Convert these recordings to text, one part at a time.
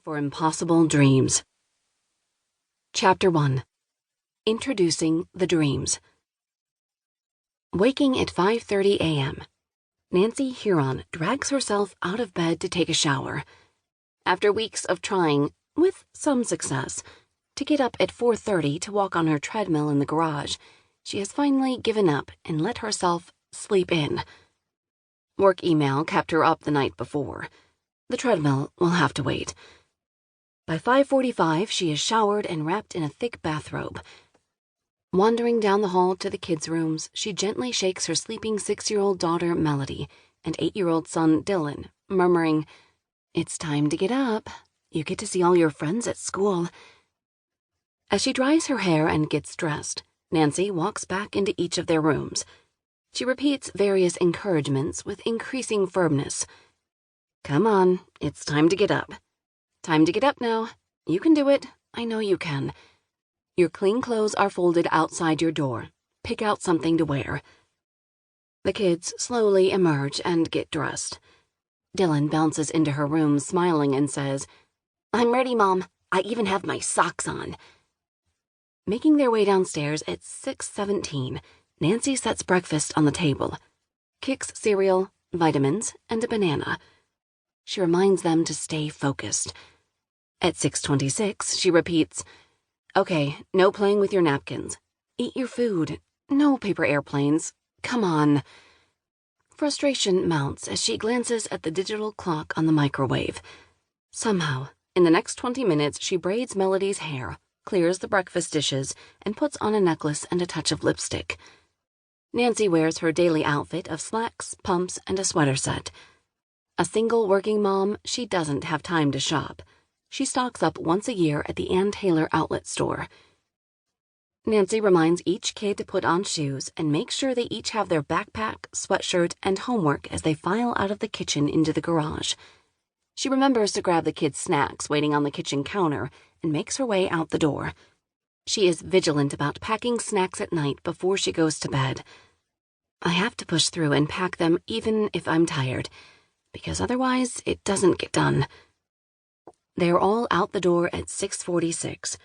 for impossible dreams. Chapter 1. Introducing the Dreams. Waking at 5:30 a.m., Nancy Huron drags herself out of bed to take a shower. After weeks of trying, with some success, to get up at 4:30 to walk on her treadmill in the garage, she has finally given up and let herself sleep in. Work email kept her up the night before. The treadmill will have to wait. By 5:45, she is showered and wrapped in a thick bathrobe. Wandering down the hall to the kids' rooms, she gently shakes her sleeping 6-year-old daughter, Melody, and 8-year-old son, Dylan, murmuring, "It's time to get up. You get to see all your friends at school." As she dries her hair and gets dressed, Nancy walks back into each of their rooms. She repeats various encouragements with increasing firmness. "Come on, it's time to get up. Time to get up now. You can do it. I know you can. Your clean clothes are folded outside your door. Pick out something to wear." The kids slowly emerge and get dressed. Dylan bounces into her room smiling and says, "I'm ready, Mom. I even have my socks on." Making their way downstairs at 6:17, Nancy sets breakfast on the table. Kix cereal, vitamins, and a banana. She reminds them to stay focused. At 6:26, she repeats, "Okay, no playing with your napkins. Eat your food. No paper airplanes. Come on." Frustration mounts as she glances at the digital clock on the microwave. Somehow, in the next 20 minutes, she braids Melody's hair, clears the breakfast dishes, and puts on a necklace and a touch of lipstick. Nancy wears her daily outfit of slacks, pumps, and a sweater set. A single working mom, she doesn't have time to shop. She stocks up once a year at the Ann Taylor outlet store. Nancy reminds each kid to put on shoes and make sure they each have their backpack, sweatshirt, and homework as they file out of the kitchen into the garage. She remembers to grab the kids' snacks waiting on the kitchen counter and makes her way out the door. She is vigilant about packing snacks at night before she goes to bed. "I have to push through and pack them even if I'm tired, because otherwise it doesn't get done." They're all out the door at 6:46.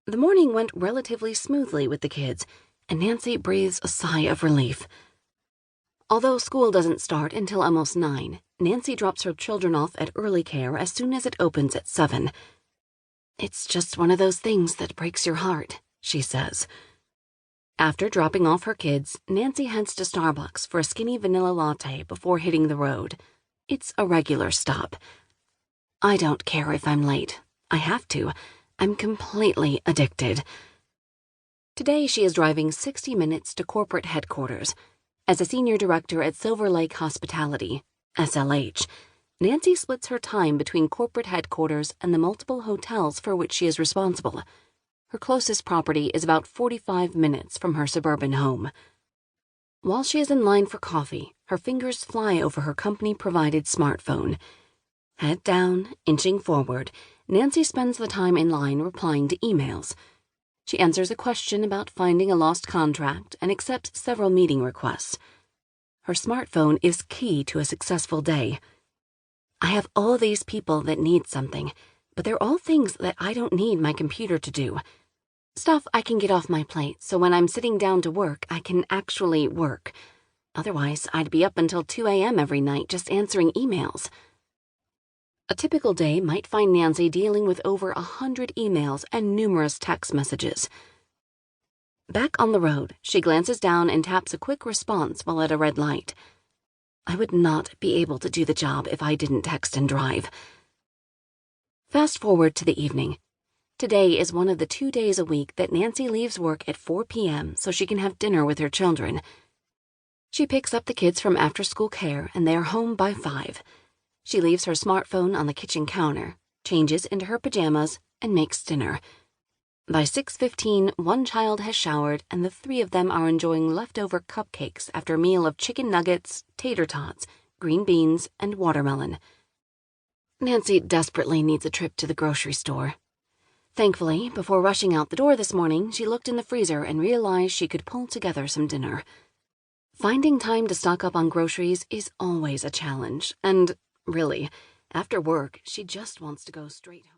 The morning went relatively smoothly with the kids, and Nancy breathes a sigh of relief. Although school doesn't start until almost 9, Nancy drops her children off at early care as soon as it opens at 7. "It's just one of those things that breaks your heart," she says. After dropping off her kids, Nancy heads to Starbucks for a skinny vanilla latte before hitting the road. It's a regular stop. "I don't care if I'm late. I have to. I'm completely addicted." Today she is driving 60 minutes to corporate headquarters. As a senior director at Silver Lake Hospitality, SLH, Nancy splits her time between corporate headquarters and the multiple hotels for which she is responsible. Her closest property is about 45 minutes from her suburban home. While she is in line for coffee, her fingers fly over her company-provided smartphone. Head down, inching forward, Nancy spends the time in line replying to emails. She answers a question about finding a lost contract and accepts several meeting requests. Her smartphone is key to a successful day. "I have all these people that need something, but they're all things that I don't need my computer to do. Stuff I can get off my plate so when I'm sitting down to work, I can actually work. Otherwise, I'd be up until 2 a.m. every night just answering emails." A typical day might find Nancy dealing with over 100 emails and numerous text messages. Back on the road, she glances down and taps a quick response while at a red light. "I would not be able to do the job if I didn't text and drive." Fast forward to the evening. Today is one of the 2 days a week that Nancy leaves work at 4 p.m. so she can have dinner with her children. She picks up the kids from after-school care and they are home by 5. She leaves her smartphone on the kitchen counter, changes into her pajamas, and makes dinner. By 6:15, one child has showered and the 3 of them are enjoying leftover cupcakes after a meal of chicken nuggets, tater tots, green beans, and watermelon. Nancy desperately needs a trip to the grocery store. Thankfully, before rushing out the door this morning, she looked in the freezer and realized she could pull together some dinner. Finding time to stock up on groceries is always a challenge, and, really, after work, she just wants to go straight home.